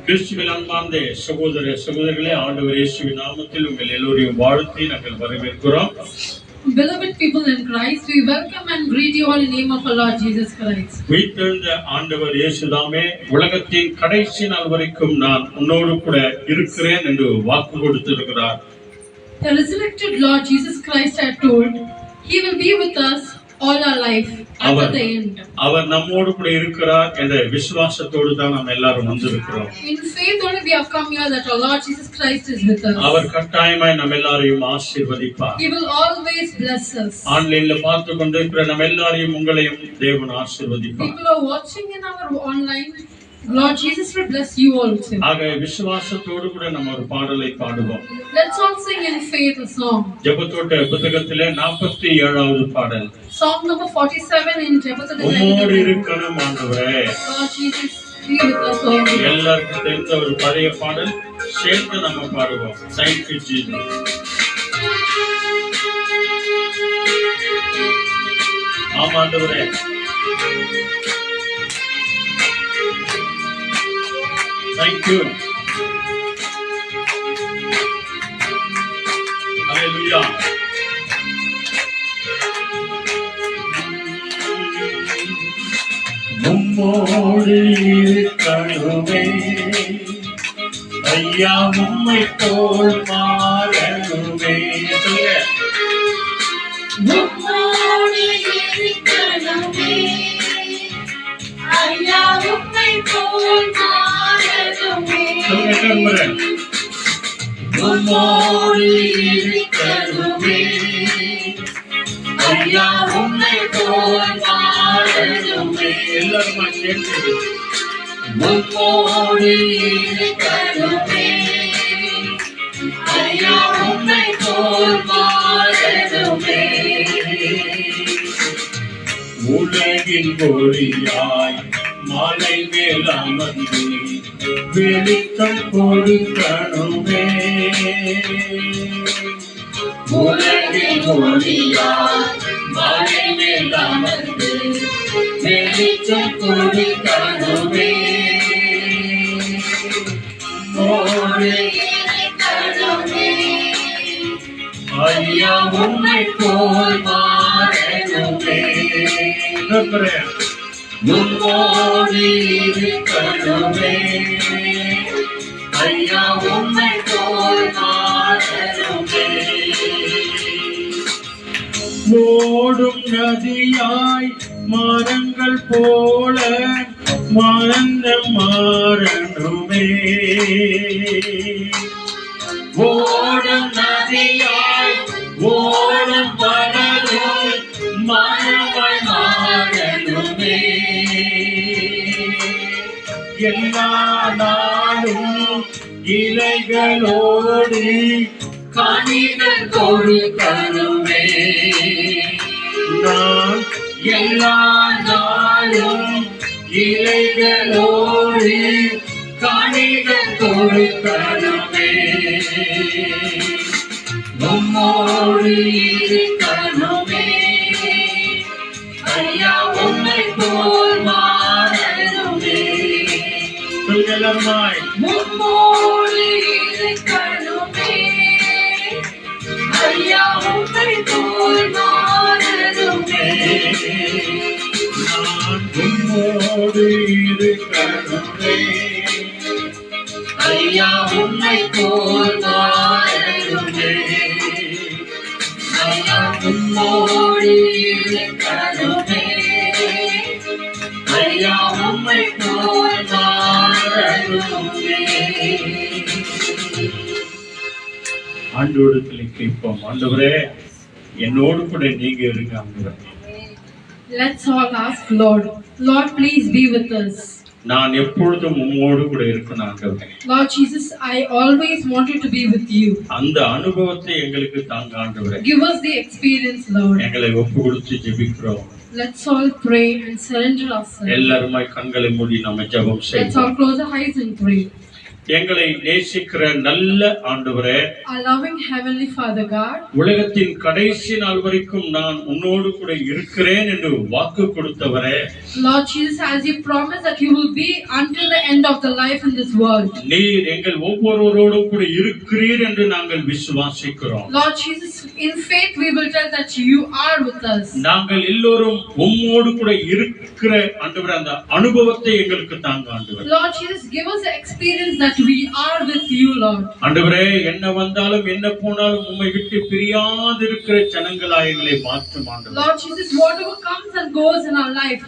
கிறிஸ்துவில் அன்பார்ந்த சகோதர சகோதரிகளே, ஆண்டவர் இயேசுவின் நாமத்தில் உங்கள் எல்லோரையும் வாழ்த்தி நாங்கள் வரவேற்கிறோம். Beloved people in Christ, we welcome and greet you all in the name of our Lord Jesus Christ. உயிர்த்தெழுந்த ஆண்டவர் இயேசுதாமே உலகத்தின் கடைசி நாள் வரைக்கும் நான் உன்னோடு கூட இருக்கிறேன் என்று வாக்கு கொடுத்திருக்கிறார். The resurrected Lord Jesus Christ had told, He will be with us all our life until the end. அவர் நம்மோடு கூட இருக்கிறார் என்ற விசுவாசத்தோடு தான் நாம் எல்லாரும் வந்திருக்கிறோம். In faith only we have come here that our Lord Jesus Christ is with us. அவர் கட்டாயமாய் நம்ம எல்லாரையும் ஆசீர்வதிப்பார். He will always bless us. ஆன்லைன்ல பார்த்து கொண்டிருக்கிற நம்ம எல்லாரையும் உங்களையும் தேவன் ஆசீர்வதிப்பார். People are watching in our online. Lord Jesus will bless you also. ஆக விசுவாசத்தோடு கூட நம்ம ஒரு பாடலை பாடுவோம். Let's all sing in faith a song. ஜெபத்தோட்ட புத்தகத்திலே 47வது பாடல். Song number 47 in ஜெபத்தோட்ட. உம்மோடு இருக்கணும் ஆண்டவரே. Lord Jesus be with us all. எல்லாருக்கும் தெரிந்த ஒரு பழைய பாடல் சேர்த்து நம்ம பாடுவோம். Thank you Jesus. ஆமாண்டவரே, thank you. Hallelujah. உம்மோடு இருக்கணுமே ஐயா, உம்மை போல் மாறணுமே. உம்மோடு இருக்கணுமே ஐயா, உம்மை போல் மாறணுமே. உம்மோடு இருக்கணுமே ஐயா, உம்மை போல் மாறணுமே. எல்லாருமா சேர்ந்து உம்மோடு இருக்கணுமே ஐயா, உம்மை போல் மாறணுமே. உலகின் ஒளியாய் மலை மேல் அமர்ந்து வெளிச்சம் கொடுக்கணுமே. உலகின் ஒளியாய் மலை மேல் அமர்ந்து வெளிச்சம் கொடுக்கணுமே. உம்மோடு இருக்கணுமே ஐயா, உம்மை போல் மாறணுமே. உம்மோடு இருக்கணுமே ஐயா, உம்மை போல் மாறணுமே. ஓடும் நதியாய் மரங்கள் போல மனம் மாறணுமே. ஓடும் நதியாய் ஓடும் படகும் மனமாய் மாறணுமே. எல்லா நாளும் இலைகளோடு கனிகள் கொடுக்கணுமே. நான் எல்லா நாளும் இலைகளோடு கனிகள் கொடுக்கணுமே. உம்மோடு இருக்கணுமே ஐயா, உம்மை போல் மாறணுமே. எல்லாருமாய் உம்மோடு இருக்கணுமே ஐயா, உம்மை போல் மாறணுமே. நான் உம்மோடு இருக்கணுமே ஐயா, உம்மை போல் மாறணுமே. ஐயா, உம்மோடு இருக்கணுமே ஐயா, உம்மை போல் மாறணுமே. ஆண்டவரிடத்தில் கேட்போம். ஆண்டவரே, என்னோடு கூட நீங்க இருங்க ஆண்டவரே. Let's all ask Lord, Lord, please be with us. நான் எப்பொழுதும் உம்மோடு கூட இருக்கணும் ஆண்டவரே. Lord Jesus, I always wanted to be with you. அந்த அனுபவத்தை எங்களுக்கு தாங்க ஆண்டவரே. Give us the experience, Lord. எங்களை ஒப்பு கொடுத்து ஜெபிக்கிறோம். Let's all pray and surrender ourselves. எல்லாருமாய் கண்களை மூடி நம்ம ஜெபம் Let's செய்வோம். all close our eyes and pray. எங்களை நேசிக்கிற நல்ல ஆண்டவரே, our loving heavenly Father God, உலகத்தின் கடைசி நாள் வரைக்கும் நான் உன்னோடு கூட இருக்கிறேன் என்று வாக்கு கொடுத்தவரே, Lord Jesus, as you promised that you will be until the end of the life in this world. நீர் எங்கள் ஒவ்வொருவரோடும் கூட இருக்கிறீர் என்று நாங்கள் விசுவாசிக்கிறோம். Lord Jesus, in faith we will tell that you are with us. நாங்கள் எல்லோரும் உம்மோடு கூட இருக்கிற ஆண்டவரே, அந்த அனுபவத்தை எங்களுக்கு தாங்க ஆண்டவரே. Lord Jesus, give us the experience that we are with you, Lord. ஆண்டவரே, என்ன வந்தாலும் என்ன போனாலும் உம்மை விட்டு பிரியாதிருக்கிற ஜனங்களாய் எங்களை மாற்றும் ஆண்டவரே. Lord Jesus, whatever comes and goes in our life,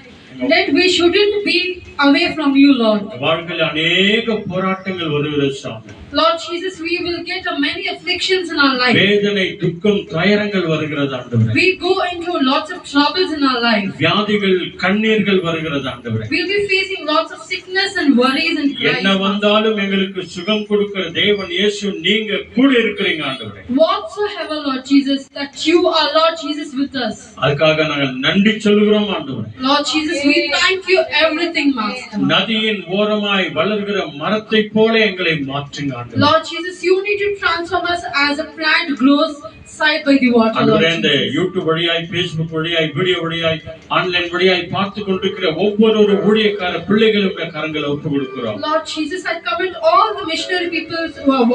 that we shouldn't be away from you, Lord. வாழ்க்கையில் அநேக போராட்டங்கள் வருகிறது சாமி. Lord Jesus, we will get many afflictions in our life. வேதனை, துக்கம், துயரங்கள் வருகிறது ஆண்டவரே. We go into lots of troubles in our life. வியாதிகள், கண்ணீர்கள் வருகிறது ஆண்டவரே. We'll be facing lots of sickness and worries and என்ன cries. வந்தாலும் எங்களுக்கு சுகம் கொடுக்கிற தேவன் இயேசு நீங்க கூட இருக்கிறீங்க ஆண்டவரே. Whatsoever, Lord Jesus, that you are, Lord Jesus, with us. அதுக்காக நாங்கள் நன்றி சொல்கிறோம் ஆண்டவரே. Lord Jesus, we thank you everything, Master. நதியின் ஓரமாய் வளர்கிற மரத்தை போல எங்களை மாற்றுங்க ஆண்டவரே. Lord Jesus, you need to transform us as a plant grows side by the water, Lord ஆண்டவரே, இந்த Jesus. யூடியூப் வழியாய், பேஸ்புக் வழியாய், வீடியோ வழியாய், ஆன்லைன் வழியாய் பார்த்து கொண்டிருக்கிற ஒவ்வொரு ஊழியக்கார பிள்ளைகளுடைய கரங்களை ஒப்பு கொடுக்கிறோம். Lord Jesus, I commit all the missionary people who are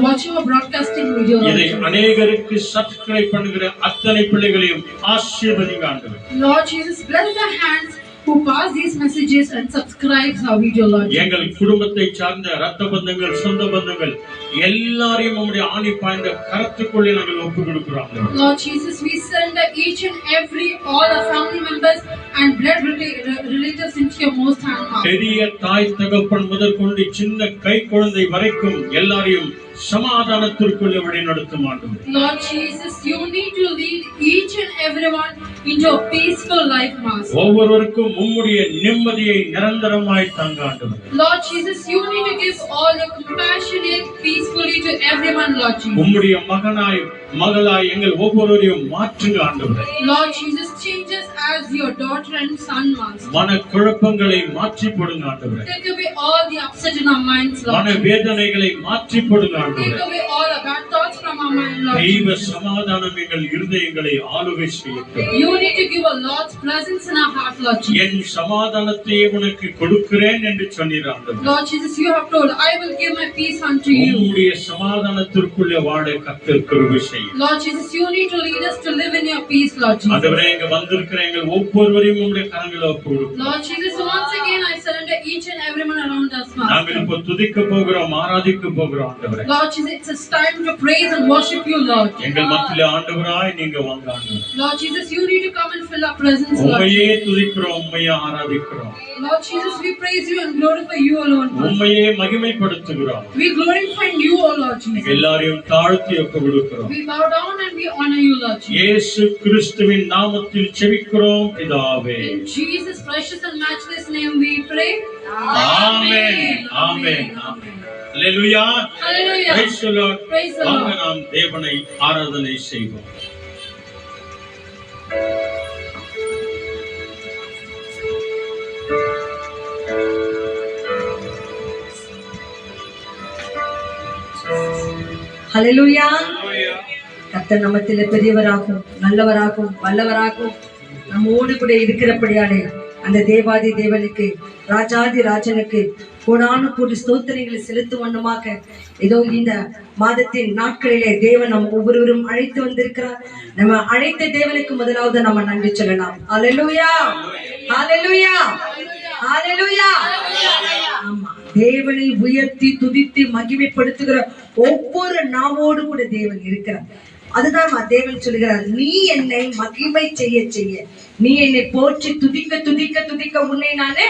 watching or broadcasting video, Lord இதை Jesus. அநேகருக்கு சப்ஸ்கிரைப் பண்ணுகிற அத்தனை பிள்ளைகளையும் ஆசீர்வதிங்க ஆண்டவரே. Lord Jesus, bless the hands who pass these messages and subscribes our video, Lord Jesus. எங்கள் குடும்பத்தை சார்ந்த இரத்த பந்தங்கள், சொந்த பந்தங்கள் எல்லாரையும் உம்முடைய ஆணி பாய்ந்த கரத்துக்குள்ளே நாங்கள் ஒப்பு கொடுக்கிறோம் ஆண்டவரே. Lord Jesus, we surrender each and every, all our family members and blood relatives into your most hand, Master. பெரிய தாய் தகப்பன் முதற்கொண்டு சின்ன கை குழந்தை வரைக்கும் எல்லாரையும் சமாதானத்திற்குள்ளே வழி நடத்தும் ஆண்டவரே. Lord Jesus, you need to lead each and everyone into a peaceful life, Master. ஒவ்வொருவருக்கும் உம்முடைய நிம்மதியை நிரந்தரமாய் தாங்க ஆண்டவரே. Lord Jesus, you need to give all your compassionate peacefully to everyone, Lord Jesus. உம்முடைய மகனாய் மகளாய் எங்கள் ஒவ்வொருவரையும் மாற்றுங்க ஆண்டவரே. Lord Jesus, change us as your daughter and son, Master. மன குழப்பங்களை மாற்றி போடுங்க ஆண்டவரே. Take away all the upset in our minds, Lord மன Jesus. வேதனைகளை மாற்றி போடுங்க Take ஆண்டவரே. away all the bad thoughts from our mind, Lord தெய்வ Jesus. சமாதானம் எங்கள் இருதயங்களை ஆளுகை செய்யட்டும். You need to give a Lord's presence in our heart, Lord Jesus. என் சமாதானத்தை உனக்கு கொடுக்கிறேன் என்று சொன்னீர் ஆண்டவரே. Lord Jesus, you have told, I will give my peace unto you. உம்முடைய சமாதானத்திற்குள்ளே வாழ கர்த்தர் கிருபை செய்யும். Lord Jesus, you need to lead us to live in your peace, Lord Jesus. ஆண்டவரே, இங்க வந்திருக்கிற எங்கள் ஒவ்வொருவரையும் உம்முடைய கரங்களில் ஒப்புக்கொடுக்கிறோம். Lord Jesus, once again I surrender each and everyone around us, நாங்கள் Master. இப்போ துதிக்க போகிறோம், ஆராதிக்க போகிறோம் ஆண்டவரே. Lord Jesus, it's time to praise and worship you, Lord. எங்கள் மத்தியிலே ஆண்டவராய் நீங்க வாங்க ஆண்டவரே. Lord Jesus, you need to come and fill our presence, Lord. உம்மையே துதிக்கிறோம், உம்மையே ஆராதிக்கிறோம், Lord Jesus, we praise you and glorify you alone, Master. உம்மையே மகிமைப்படுத்துகிறோம். We glorify you, O Lord எங்க Jesus. எல்லாரையும் தாழ்த்தி ஒப்புக்கொடுக்கிறோம். We bow down and we honor you, Lord Jesus. இயேசு கிறிஸ்துவின் நாமத்தில் செபிக்கிறோம் பிதாவே. In Jesus' precious and matchless name we pray. Amen, amen, amen. Hallelujah. Hallelujah. Praise the Lord. Praise the வாங்க Lord. நாம் தேவனை ஆராதனை செய்வோம். ஹல்லேலூயா. கர்த்தர் நம்மத்திலே பெரியவராகும், நல்லவராகும், வல்லவராகும் நம்மோடு கூட இருக்கிறபடியாலே அந்த தேவாதி தேவனுக்கு, ராஜாதி ராஜனுக்கு கோடானு கோடி ஸ்தோத்திரங்களை செலுத்தும் வண்ணமாக ஏதோ இந்த மாதத்தின் நாட்களிலே தேவன் நம் ஒவ்வொருவரும் அழைத்து வந்திருக்கிறார். நம்ம அழைத்த தேவனுக்கு முதலாவது நம்ம நன்றி சொல்லலாம். ஹல்லேலூயா, ஹல்லேலூயா, ஹல்லேலூயா. ஆமா, தேவனை உயர்த்தி துதித்து மகிமைப்படுத்துகிற ஒவ்வொரு நாவோடு கூட தேவன் இருக்கிறார். அதுதான் தேவன் சொல்கிறார், நீ என்னை மகிமை செய்ய செய்ய, நீ என்னை போற்றி துதிக்க துதிக்க துதிக்க உன்னை நானே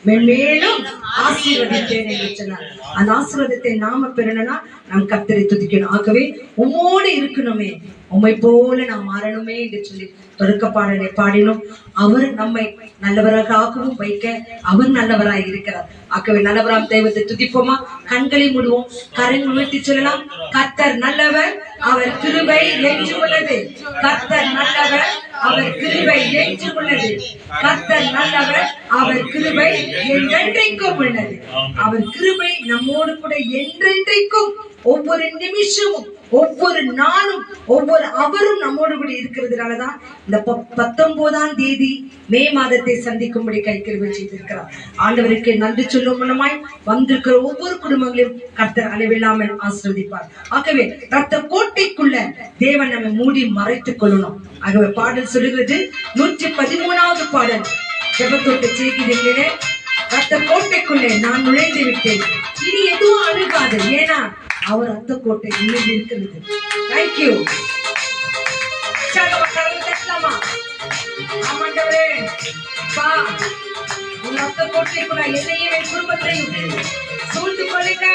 மேலும் ஆசீர்வதித்தேன் என்று சொன்னார். அந்த ஆசீர்வாதத்தை நாம பெறணும்னா நாம் கர்த்தரை துதிக்கணும். ஆகவே உம்மோடு இருக்கணுமே, உம்மை போல நாம் மாறணுமே என்று சொல்லி தொடக்க பாடலை பாடினோம். அவர் நம்மை நல்லவராகவும் வைக்க அவர் நல்லவராய் இருக்கிறார். ஆகவே நல்லவராம் தெய்வத்தை துதிப்போமா? கண்களை மூடுவோம், கரங்களை உயர்த்தி சொல்லலாம். கர்த்தர் நல்லவர், அவர் கிருபை என்றும் உள்ளது. கர்த்தர் நல்லவர், அவர் கிருபை என்றும் உள்ளது. கர்த்தர் நல்லவர், அவர் கிருபை என்றென்றைக்கும் உள்ளது. அவர் கிருபை நம்மோடு கூட என்றென்றைக்கும், ஒவ்வொரு நிமிஷமும், ஒவ்வொரு நாளும், ஒவ்வொரு அவரும் நம்மோடு கூட இருக்கிறதுனாலதான் இந்த 19ஆம் தேதி மே மாதத்தை சந்திக்கும்படி கைக்கிருபை செய்திருக்கிறார். ஆண்டவருக்கு நன்றி சொல்லும் மூலமாய் வந்திருக்கிற ஒவ்வொரு குடும்பங்களையும் கர்த்தர் அளவில்லாமல் ஆசீர்வதிப்பார். ஆகவே ரத்த கோட்டைக்குள்ள தேவன் நம்ம மூடி மறைத்துக் கொள்ளணும். ஆகவே பாடல் சொல்லுகிறது 113வது பாடல், ஜெபத்தோட்ட செய்கிறீங்களே, ரத்த கோட்டைக்குள்ளே நான் நுழைந்து விட்டேன், இனி எதுவும் அணுகாது, ஏன்னா அவர் ரத்த கோட்டை இன்னும் இருக்கிறது. தேங்க்யூ. ஆமாண்டவரே, ரத்த கோட்டைக்குள்ள என்னையும் என் குடும்பத்தையும் சூழ்ந்து கொள்ளுங்க.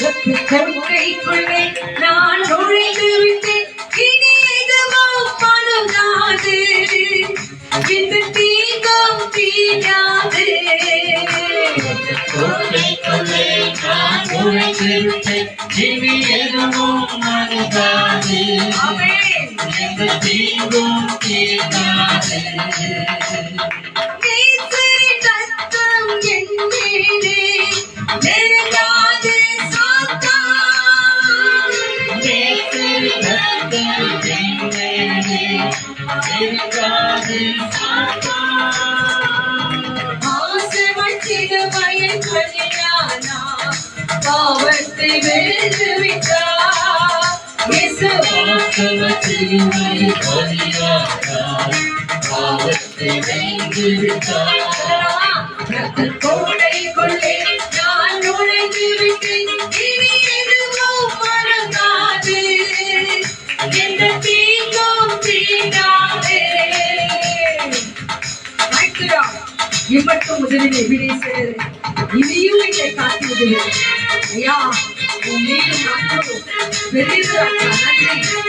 ரத்த கோட்டைக்குள்ளே நான் நுழைந்து விட்டேன், இனி எதுவும் அணுகாது, இந்த தீங்கும் தீராது. கோட்டைக்குள்ளே நான் நுழைந்திருப்பேன், இனி எதுவும் அணுகாது, எந்த தீங்கும் தீராது. நேசரின் ரத்தம் என் மேலே நெருங்காது சாத்தான், நேசரின் ரத்தம் என் மேலே நெருங்காது சாத்தான். ஆசைவன் சிலுவையில் பலியானா, பாவத்தை வென்று விட்டார். இயேசு வாசவ சிலுவையில் பலியானார், பாவத்தை வென்று விட்டார். ரத்த கோட்டைக்குள்ளே நான் நுழைந்து விட்டேன், இனி எதுவும் அணுகாது, எந்த தீங்கும் தீராது. இம்மட்டும் முதலில் எபினேசர் இனியும் என்னை காத்து உதவி. ஐயா, உன் மீது நாட்களும் பெரியவராக நன்றி.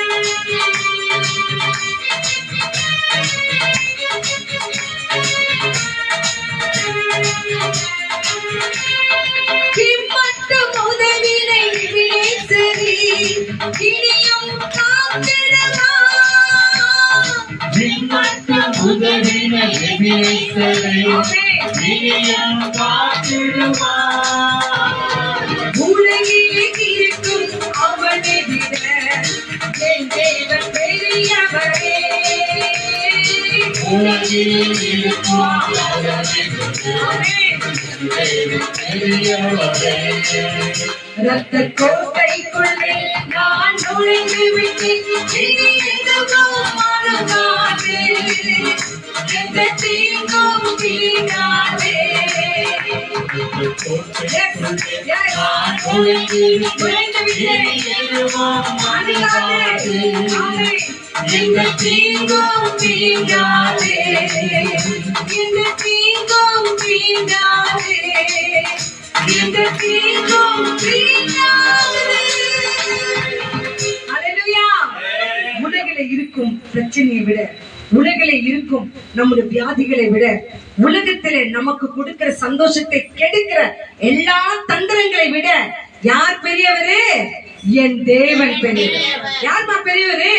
இம்மட்டும் உதவினை எபினேசரே இனியும் காத்திடுவா. விண்மட்டம் உதவின எபினேசரை இனியும் காத்திடுவார். உலகிலே இருக்கும் அவனை விட என் தேவன் பெரியவரே. உலகில் இருக்கும் அவனை பெரியவரே. ரத்த கோட்டைக்குள்ளே நான் நுழைந்து விட்டேன், இனி எதுவும் அணுகாது, எந்த தீங்கும் தீராது. நான் நுழைந்திருப்பேன், இனி எதுவும் அணுகாது, எந்த தீங்கும் தீராது, எந்த தீங்கும் தீராது, எந்த தீங்கும் தீராது. அல்லேலூயா. உலகிலே இருக்கும் பிரச்சனையை விட, உலகிலே இருக்கும் நம்முடைய வியாதிகளை விட, உலகத்திலே நமக்கு கொடுக்கிற சந்தோஷத்தை கெடுக்கிற எல்லா தந்திரங்களை விட யார் பெரியவரு? என் தேவன் பெரியவர். யார்மா பெரியவரு?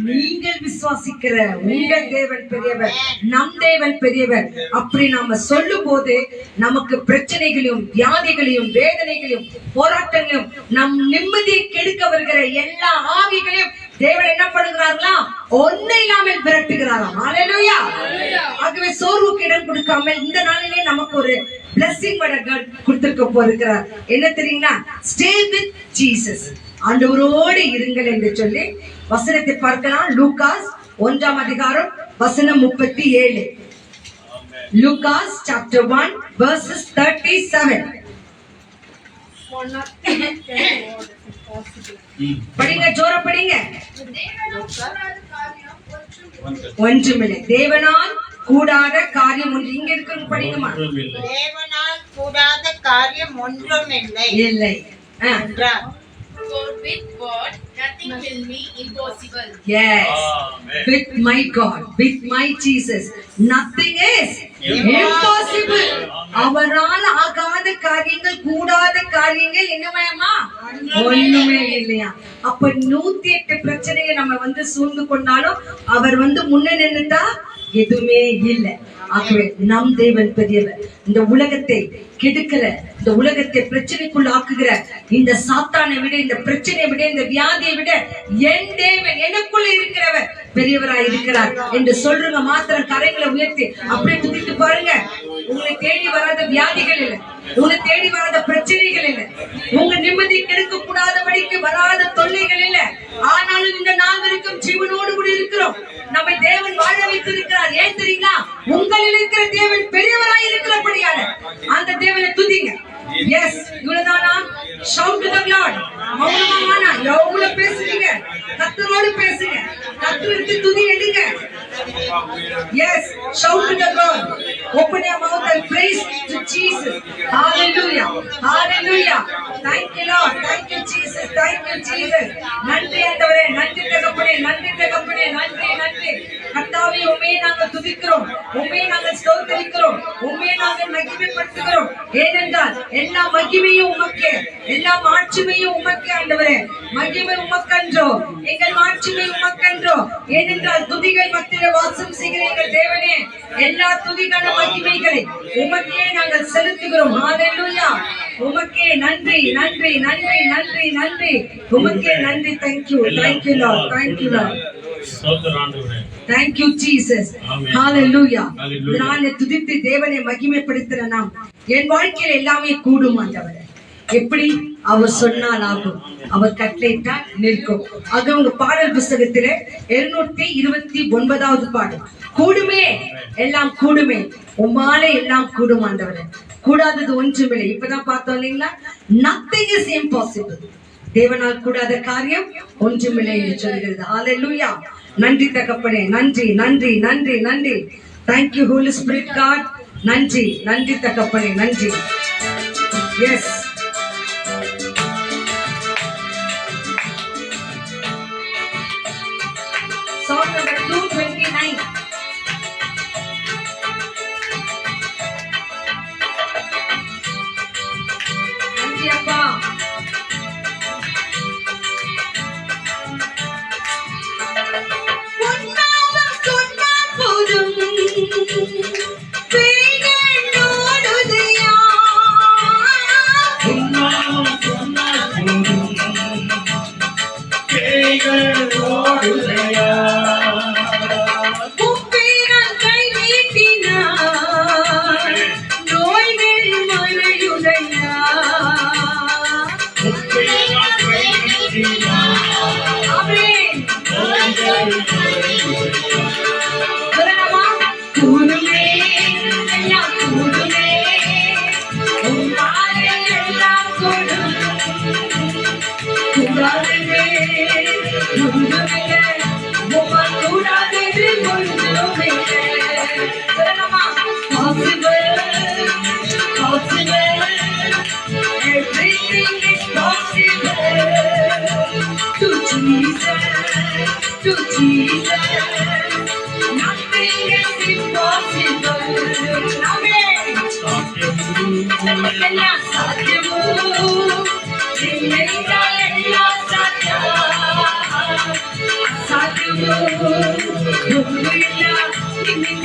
நீங்கள் விசுவாசிக்கிற உங்கள் தேவன் பெரியவர், நம் தேவன் பெரியவர். அப்படி நாம சொல்லும் போது நமக்கு பிரச்சனைகளையும் வியாதிகளையும் வேதனைகளையும் போராட்டங்களையும் நம் நிம்மதியை கெடுக்க வருகிற எல்லா ஆவிகளையும் தேவன் என்ன பண்ணுகிறார்களா? ஒன்னை இல்லாமல் விரட்டுகிறாராம். ஹல்லேலூயா. ஆகவே சோர்வுக்கு இடம் கொடுக்காமல் இந்த நாளிலே நமக்கு ஒரு பிளெஸிங் கொடுத்திருக்க போகிறார். என்ன தெரியுங்களா? ஸ்டே வித் ஜீசஸ், ஆண்டவரோடு இருங்கள் என்று சொல்லி வசனத்தை பார்க்கலாம். லூகாஸ் 1ஆம் அதிகாரம் வசனம் 37. Lucas chapter 1 verses 37. படிங்க, ஜோர படிங்க. ஒன்றுமில்லை, தேவனால் கூடாத காரியம் ஒன்று. இங்க இருக்கிறவங்க படிங்கம்மா. தேவனால் கூடாத காரியம் ஒன்றுமில்லை இல்லை. என்றார். For with God nothing will be impossible. Yes. Amen. With my God, with my Jesus, nothing is impossible. அவரால் ஆகாத காரியங்கள், கூடாத காரியங்கள் என்னமேமா ஒண்ணுமே இல்லையா. அப்ப 108 பிரச்சனையை நம்ம சூழ்ந்து கொண்டாலும் அவர் முன்ன நின்னுட்டா எதுவுமே இல்லை. ஆகவே நம் தேவன் பெரியவர். இந்த உலகத்தை கெடுக்கல, இந்த உலகத்தை பிரச்சனைக்குள்ள ஆக்குகிற இந்த சாத்தானை விட, இந்த பிரச்சனையை விட, இந்த வியாதியை விட என் தேவன் எனக்குள்ள இருக்கிறவர் பெரியவராய் இருக்கிறார் என்று சொல்றவங்க மாத்திரம் கரைகளை உயர்த்தி அப்படியே துதித்து பாருங்க. உங்களை தேடி வராத வியாதிகள் இல்லை, உங்களை தேடி வராத பிரச்சனைகள் இல்லை, உங்க நிம்மதி கெடுக்க கூடாதபடிக்கு வராத தொல்லைகள் இல்லை. ஆனாலும் இந்த நால்வருக்கும் ஜீவனோடு கூட இருக்கிறோம். நம்மை தேவன் வாழ வைத்திருக்கிறார். ஏன் தெரியுங்களா? உங்களில் இருக்கிற தேவன் பெரியவராய் இருக்கிறபடியால அந்த தேவனை துதிங்க. எஸ், இவ்வளவுதானா? Shout to the Lord. மௌனமானா எவ்வளவு பேசுறீங்க? கர்த்தரோடு பேசுங்க, கர்த்தருக்கு துதி எடுங்க. Yes, shout to the Lord. Open your mouth and praise to Jesus. Hallelujah. Hallelujah. Thank you Lord. Thank you Jesus. Thank you Jesus. நன்றி ஆண்டவரே, நன்றி தகப்பனே, நன்றி தகப்பனே, நன்றி நன்றி. கர்த்தாவே, உம்மை நாங்கள் துதிக்கிறோம், உம்மை நாங்கள் ஸ்தோத்திரிக்கிறோம், உம்மை நாங்கள் மகிமைப்படுத்துகிறோம். ஏனென்றால் எல்லா மகிமையும் உமக்கே, எல்லா மாட்சிமையும் உமக்கே ஆண்டவரே. மகிமை உமக்கன்றோ, எங்கள் மாட்சிமை உமக்கன்றோ. ஏனென்றால் துதிகள் மத்தியிலே வாசம் செய்கிற எங்கள் தேவனே, எல்லா துதிகான மகிமைகளை உமக்கே நாங்கள் செலுத்துகிறோம். ஹalleluya. உமக்கே நன்றி நன்றி நன்றி நன்றி நன்றி. உமக்கே நன்றி. Thank you. Thank you Lord. Thank you Lord. Thank you Jesus. Hallelujah. நானே துதித்து தேவனை மகிமைப்படுத்துற நாம் என் வாழ்க்கையில் எல்லாமே கூடும் ஆண்டவரே. எப்படி? அவர் சொன்னால் ஆகும், அவர் கட்டளையிட்டால் நிற்கும். ஆக உங்க பாடல் புஸ்தகத்திலே 229வது பாடல், கூடுமே எல்லாம் கூடுமே, உம்மாலே எல்லாம் கூடும் ஆண்டவரே. கூடாதது ஒன்றுமில்லை. இப்பதான் பார்த்தோம் இல்லைங்களா? nothing is impossible. தேவனால் கூடாத காரியம் ஒன்றுமில்லை என்று சொல்கிறது. ஹalleluya. நன்றி தகப்பனே, நன்றி நன்றி நன்றி நன்றி. Thank you Holy Spirit God. நன்றி நன்றி தகப்பனே, நன்றி. Yes. Song number 229. நன்றி அப்பா. To Jesus, nothing is impossible. Amen. Ella satyamo, ella ella satyamo, satyamo, ella ella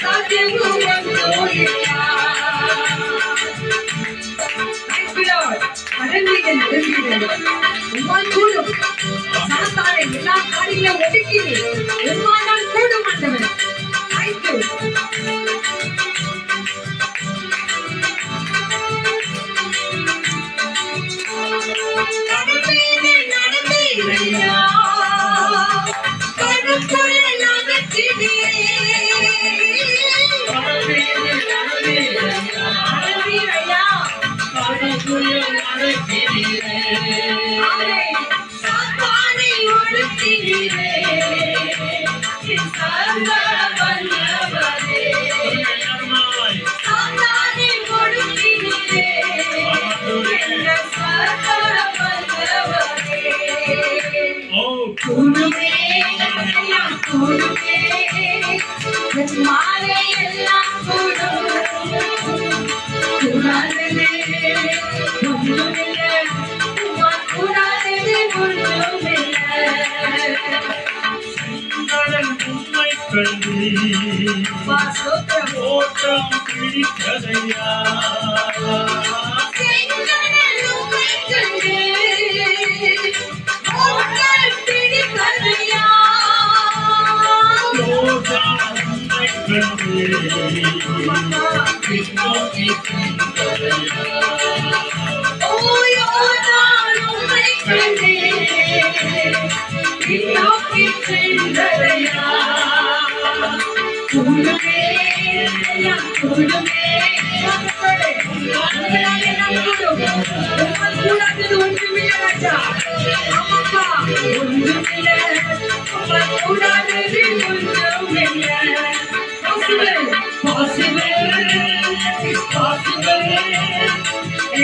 satyamo, ella. Thank you Lord. Arandigan. உம்மால் கூடும். சாத்தானை எல்லா காரியங்களும் ஒடுக்கி உம்மால் கூடும் ஆண்டவரே. Thank you. நடந்தீரையா, கருப்புள்ள நகர்த்தினீரே. நடந்தீரையா, கருப்புள்ள நகர்த்தினீரே. சாத்தானை ஒடுக்கினீரே. எல்லாம் கூடும். கூடாதது ஒன்றுமில்லை, உம்மால் கூடாதது ஒன்றுமில்லை. கடல் உம்மை கண்டு வா, ஸ்தோத்திரம். ஓட்டம் பிடித்ததையா செங்கடல் உம்மை கண்டு ஓட்டம் பிடித்ததையா. ஓட்டம் உம்மை கண்டு பின்னோக்கி சென்றதையா ஓயோதான் உம்மை கண்டு பின்னோக்கி சென்றதையா. கூடுமே, எல்லாம் கூடுமே. உம்மால் கூடாதது ஒன்றுமில்லை ராஜா. ஆமாப்பா, ஒன்றுமில்லை, உம்மால் கூடாதது ஒன்றுமில்லை. Possible, possible, it's possible.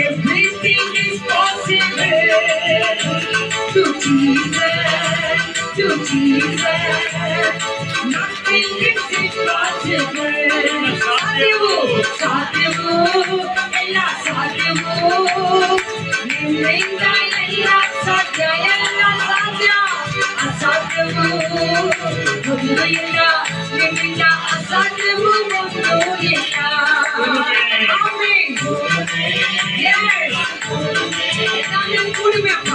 Everything is possible. To Jesus, to Jesus. Nothing is impossible. ಸಾಧ್ಯವು, ಸಾಧ್ಯವು, ಎಲ್ಲ ಸಾಧ್ಯವು. ನಿನ್ನಿಂದ ಎಲ್ಲ ಸಾಧ್ಯ, ಎಲ್ಲ ಸಾಧ್ಯ. ಅಸಾಧ್ಯವು ಒಂದು ಇಲ್ಲ, ನಿನ್ನಿಂದ ಅಸಾಧ್ಯವು ಒಂದು ಇಲ್ಲ. ಆಮೆನ್. Yes. ನಾನು ಕೂಡುವೆಪ್ಪ.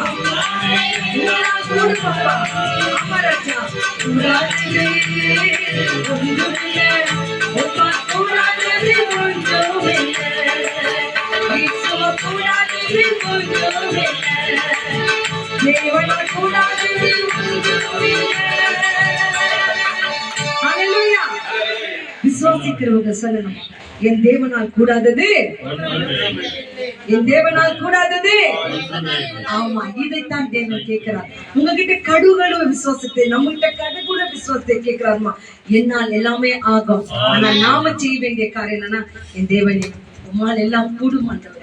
ನಾನು ಕೂಡುವಪ್ಪ. ಅಮರಜ ಕೂಡಾದರೆ ಒಂದುಮಿಲ್ಲ, ಒಬ್ಬ ಕೂಡಾದರೆ ಒಂದುಮಿಲ್ಲ. ಯೇಸುವ ಕೂಡಾದರೆ ಒಂದುಮಿಲ್ಲ. ದೇವನ ಕೂಡಾದರೆ ಒಂದುಮಿಲ್ಲ. ஹalleluya. விசுவாசிக்கிறவங்க சொல்லணும், என் தேவனால் கூடாதது, என் தேவனால் கூடாதது. ஆமா, இதைத்தான் தேவன் கேட்கிறார். உங்ககிட்ட கடுகளவு விசுவாசத்தை, நம்ம கிட்ட கடுகுல விசுவாசத்தை கேட்கிறாருமா. என்னால் எல்லாமே ஆகும், ஆனா நாம செய்ய வேண்டிய காரியம் என்னன்னா, என் தேவனே உம்மால் எல்லாம் கூடும் ஆண்டவரே,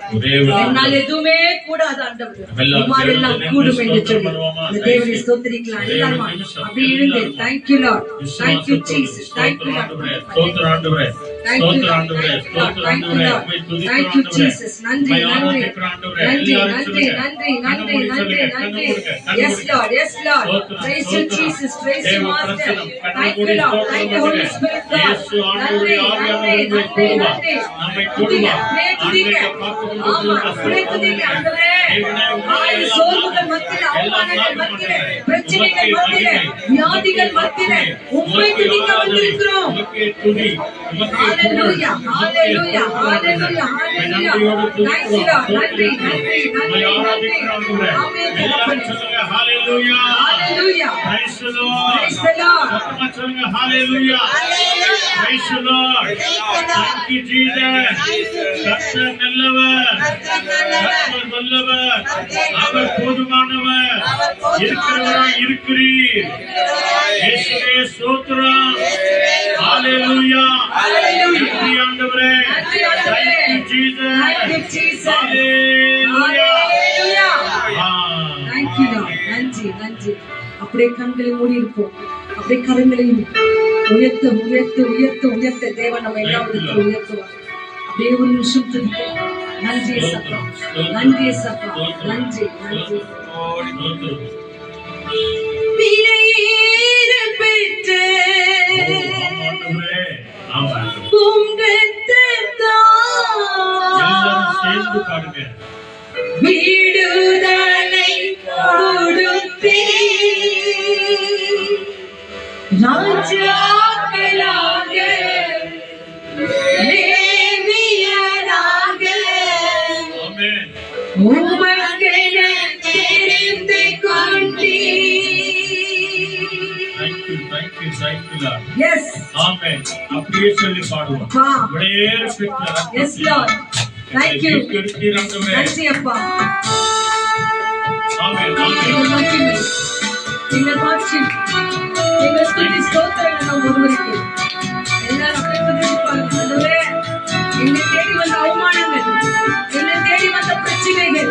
என்னால் எதுவுமே கூடாது ஆண்டவரே, உம்மால் எல்லாம் கூடும் என்று சொல்லி இந்த தேவனை ஸ்தோத்திரிக்கலாம். எல்லாரும் அப்படி எழுந்து, thank you Lord, thank you Jesus, thank you Lord, ஸ்தோத்திரம் ஆண்டவரே, thank you ஸ்தோத்திரம் Lord, ஆண்டவரே, thank you Lord, ஸ்தோத்திரம் thank you ஆண்டவரே, Lord, உம்மை துதிக்கிறோம் thank you ஆண்டவரே. Jesus. நன்றி நன்றி நன்றி நன்றி நன்றி நன்றி நன்றி நன்றி. Yes Lord, yes Lord, praise you Jesus, praise you Master, thank you Lord, thank you Holy Spirit God. நன்றி நன்றி நன்றி நன்றி. துதிங்க, அப்படியே துதிங்க. ஆமா, அப்படியே துதிங்க ஆண்டவரே. ஆய் சோர்வுகள் மத்தியில, அவமானங்கள் மத்தியில, பிரச்சனைகள் மத்தியில, வியாதிகள் மத்தியில உம்மை துதிக்க வந்திருக்கிறோம். Hallelujah, hallelujah, hallelujah, hallelujah. Thank you Lord, நன்றி நன்றி நன்றி நன்றி. ஆமென் தகப்பனே. Hallelujah. Hallelujah. Praise the Lord. Praise the Lord. சத்தமா சொல்லுங்க Hallelujah. Praise the Lord. Thank you Jesus. கர்த்தர் நல்லவர், கர்த்தர் வல்லவர், அவர் போதுமானவர், இருக்கிறவராய் இருக்கிறீர். இயேசுவே ஸ்தோத்திரம். Hallelujah. நன்றி ஆண்டவரே. Thank you Jesus. Thank you Jesus. Hallelujah. Hallelujah. Thank you Lord. நன்றி நன்றி. அப்படியே கண்களை மூடி இருப்போம், அப்படியே கரங்களையும் உயர்த்த உயர்த்த உயர்த்த உயர்த்த தேவன் நம்ம எல்லாவற்றையும் உயர்த்துவார். அப்படியே ஒரு நிமிஷம் துதிப்போம். நன்றி சப்பா, நன்றி சப்பா, நன்றி நன்றி. விலையேற பெற்ற உம் எல்லாரும் சேர்ந்து பாடுங்க. விடுதலை கொடுத்தே ராஜாக்களாக லேவியராக ஆமென். உமக்கென தெரிந்து கொண்டீர். Thank you, thank you Lord. Yes. Amen. அப்படியே சொல்லி பாடுவோம். வா. விலையேற பெற்ற Yes Lord. Thank you. இருக்கிறீர் ஆண்டவரே. நன்றி அப்பா. ஆமென், ஆமென். எங்கள் மகிமை, எங்கள் மாட்சி, எங்கள் ஸ்துதி ஸ்தோத்திரங்கள் நம் ஒருவருக்கு. எல்லாரும் அப்படியே துதிப்பாங்க. ஆண்டவரே, என்னை தேடி வந்த அவமானங்கள், என்னை தேடி வந்த பிரச்சனைகள்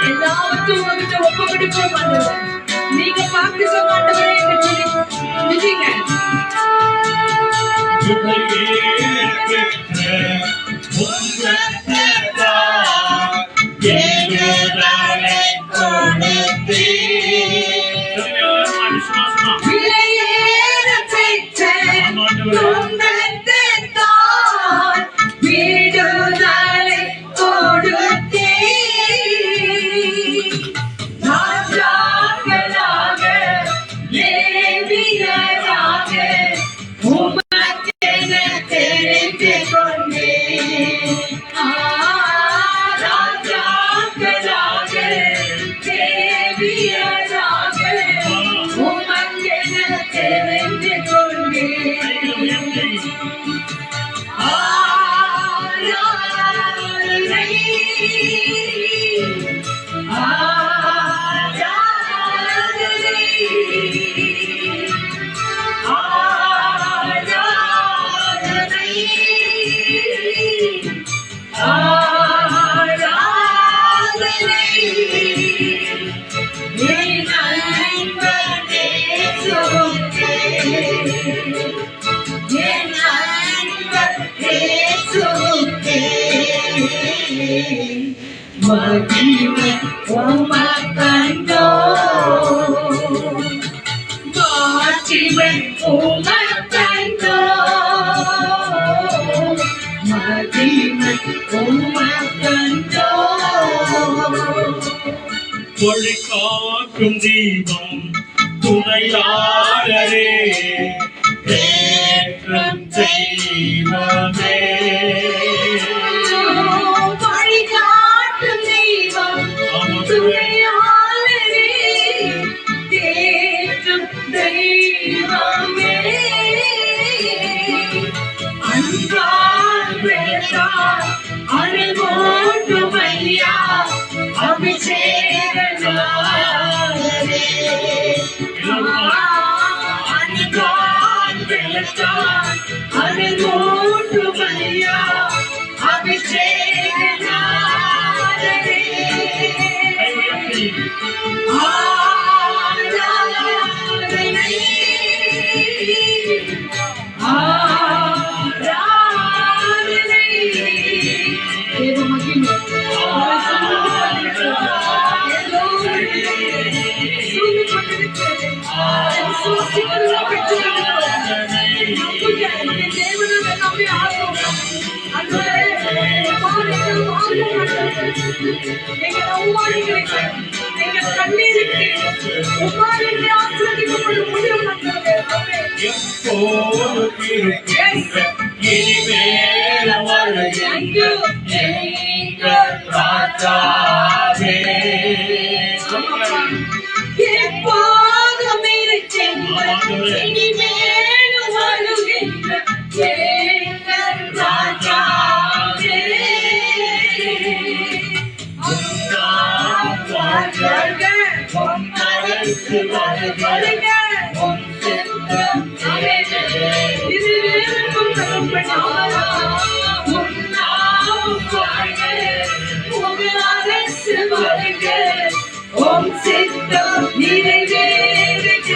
எல்லாவற்றையும் உங்ககிட்ட ஒப்பு கொடுக்கிறோம் ஆண்டவரே. நீங்க பார்த்து சொன்ன ஆண்டவரே என்று சொல்லி துதிங்க. விலையேற கொண்டே ராஜாக்களாக தேவியராக உமக்கென தெரிந்து கொண்டே ஆராதனை மகிமை உமக்கண்டோ மாட்சிமை உமக்கண்டோ மகிமை உமக்கண்டோ வழி காட்டும் தீபம் துணையாளரே ஏற்றம் தெய்வமே வழிகாட்டும் தெய்வம் துணையாளரே தேற்றும் தெய்வமே அன்பால் வேண்டால் அருள்மூட்டும் ஐயா அபிஷேகனாரே அன்பால் வேண்டால் அருள்மூட்டும் ஐயா அபிஷேகனாரே ஆராதனை ஆராதனை தேவ மகிமை எப்போது இருக்கின்ற இனிமேல் வருகின்ற எங்கள் ராஜாவே எப்போதும் இருக்கின்ற இனிமேலும் வருகின்ற எங்கள் ராஜாவே அரசு வருக ஓம் சித்தம் நிறைவேறுக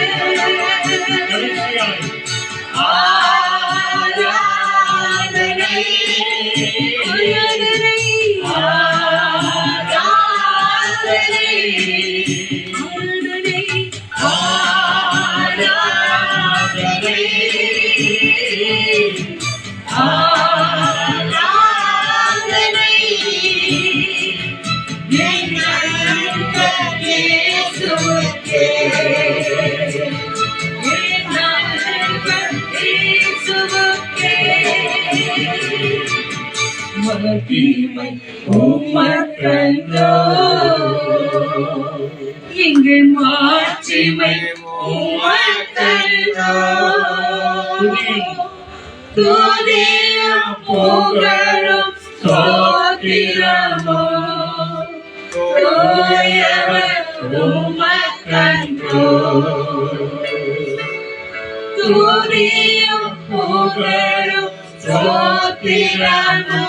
ஆராதனை மகிமை உமக்கண்டோ எங்கள் மாட்சிமை உமக்கண்டோ துதியும் புகழும் ஸ்தோத்திரமும் தூயவர் உமக்கண்டோ துதியும் புகழும் ஸ்தோத்திரமும்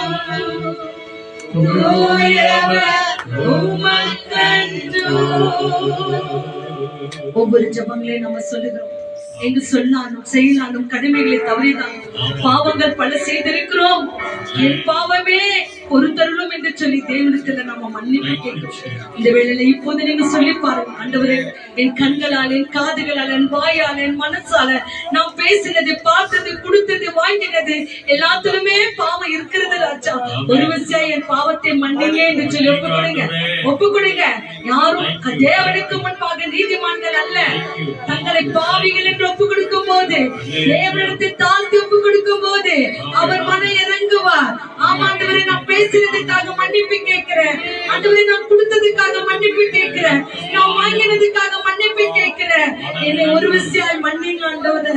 ஒவ்வொரு ஜபங்களையும் நம்ம சொல்லுகிறோம். எங்க சொன்னாலும் செயலாலும் கடமைகளை தவறிதான் பாவங்கள் பல செய்திருக்கிறோம். என் பாவமே ஒரு தருணம் என்று சொல்லி தேவனிடத்துல நம்ம மன்னிப்பு கேட்கிறோம். இந்த வேளையில இப்போது நீங்க சொல்லி பாருங்க, ஆண்டவரே என் கண்களால், என் காதுகளால், என் வாயால், என் மனசால நான் பேசினது, பார்த்தது, கொடுத்தது, வாங்கினது எல்லாத்திலுமே பாவம் இருக்கிறது ராஜா. ஒரு விஷயம் என் பாவத்தை மன்னிங்க என்று சொல்லி ஒப்பு கொடுங்க. யாரும் தேவனுக்கு முன்பாக நீதிமான்கள் அல்ல. தங்களை பாவிகள் என்று ஒப்பு கொடுக்கும் போது, தேவனிடத்தை தாழ்த்தி ஒப்பு கொடுக்கும் போது அவர் மன இறங்குவார். ஆமாண்டவரை நான் பேசினதுக்காக மன்னிப்பு கேட்கிறேன். ஆண்டவரை நான் கொடுத்ததுக்காக மன்னிப்பு கேட்கிறேன். நான் வாங்கினதுக்காக மன்னிப்பு கேட்கிறேன். என்னை ஒரு விஷயம் மன்னிங்க ஆண்டவரே,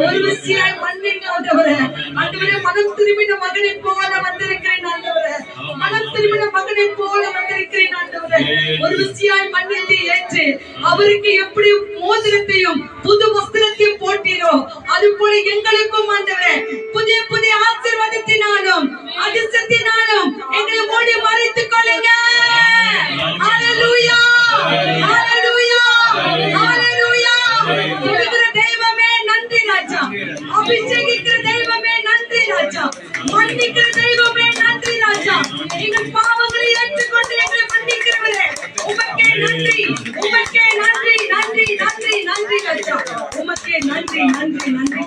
ஒரு விஷயம் மன்னிங்க ஆண்டவரே. ஆண்டவரே மனம் திரும்பின மகனை போல வந்திருக்கிறேன் ஆண்டவரே, மனம் திரும்பின மகனை போல வந்திருக்கிறேன் ஆண்டவரே. ஒரு விஷயம் மன்னித்து ஏற்று அவருக்கு எப்படி மோதிரத்தையும் புது வஸ்திரத்தையும் போட்டீரோ அது போல எங்களுக்கும் ஆண்டவரே புதிய புதிய ஆசீர்வாதத்தினாலும் அதிர்ஷ்டத்தினாலும் எங்களை மூடி மறைத்துக் கொள்ளுங்க. ஹல்லேலூயா, ஹல்லேலூயா, ஹல்லேலூயா. கொடுக்கிற தெய்வமே நன்றி ராஜா, அபிஷேகிக்கிற தெய்வமே நன்றி ராஜா, மன்னிக்கிற தெய்வமே நன்றி ராஜா. எங்கள் பாவங்களை ஏற்றுக்கொண்டு எங்களை மன்னிக்கிறவரே உமக்கே நன்றி, உமக்கே நன்றி, நன்றி, நன்றி, நன்றி ராஜா, உமக்கே நன்றி, நன்றி, நன்றி.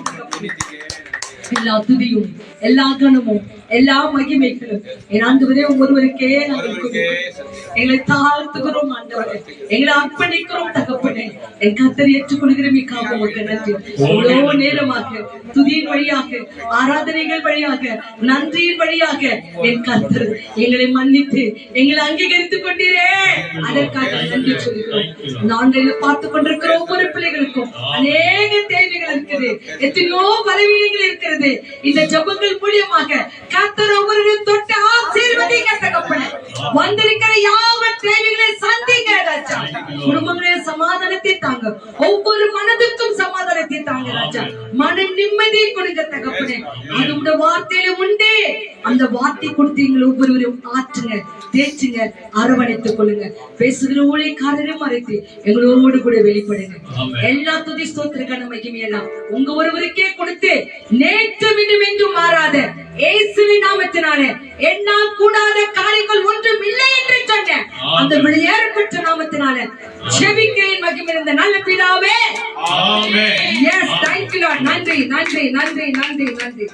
எல்லா துதியும், எல்லா கணமும், எல்லா மகிமைகளும் என் ஆண்டவரே ஒருவருக்கே நாங்கள் கொடுக்கிறோம். எங்களை தாழ்த்துகிறோம் ஆண்டவரே, எங்களை அர்ப்பணிக்கிறோம் தகப்பனே. என் கர்த்தர் ஏற்றுக்கொள்கிற மிக்காக உமக்கு நன்றி. எவ்வளோ நேரமாக துதியின் வழியாக, ஆராதனைகள் வழியாக, நன்றியின் வழியாக என் கர்த்தர் எங்களை மன்னித்து எங்களை அங்கீகரித்துக் கொண்டீரே, அதற்காக நன்றி சொல்கிறோம். நாங்கள் பார்த்துக் கொண்டிருக்கிற ஒவ்வொரு பிள்ளைகளுக்கும் அநேக தேவைகள் இருக்குது, எத்தனையோ பலவீனங்கள் இருக்கிறது. இந்த ஜெபங்கள் மூலியமாக கர்த்தர் ஒவ்வொருவரையும் தொட்டு ஆசீர்வதிங்க தகப்பனே. வந்திருக்கிற யாவர் தேவைகளை சந்திங்க ராஜா. குடும்பங்களில் சமாதானத்தை தாங்க, ஒவ்வொரு மனதுக்கும் சமாதானத்தை தாங்க ராஜா. மன நிம்மதியை கொடுங்க தகப்பனே. அது உங்க வார்த்தையில உண்டே, அந்த வார்த்தை கொடுத்து எங்களை ஒவ்வொருவரையும் ஆற்றுங்க, தேய்ச்சுங்க, அரவணைத்துக் கொள்ளுங்க. பேசுகிற ஊழியக்காரரையும் மறைத்து எங்களோடு கூட வெளிப்படுங்க. எல்லா துதி ஸ்தோத்திரக்கான மகிமையெல்லாம் உங்க ஒருவருக்கே கொடுத்து நேற்று மீண்டும் என்றும் மாறாத இயேசுவின் நாமத்தினாலே என்னால் கூடாத காரியங்கள் ஒன்றும் இல்லை என்று சொன்ன அந்த விளையாடப்பட்ட நாமத்தினாலே ஜெபிக்கிறேன் மகிமை இருந்த நல்ல பிதாவே. ஆமென். Yes, thank you Lord. நன்றி, நன்றி, நன்றி, நன்றி, நன்றி.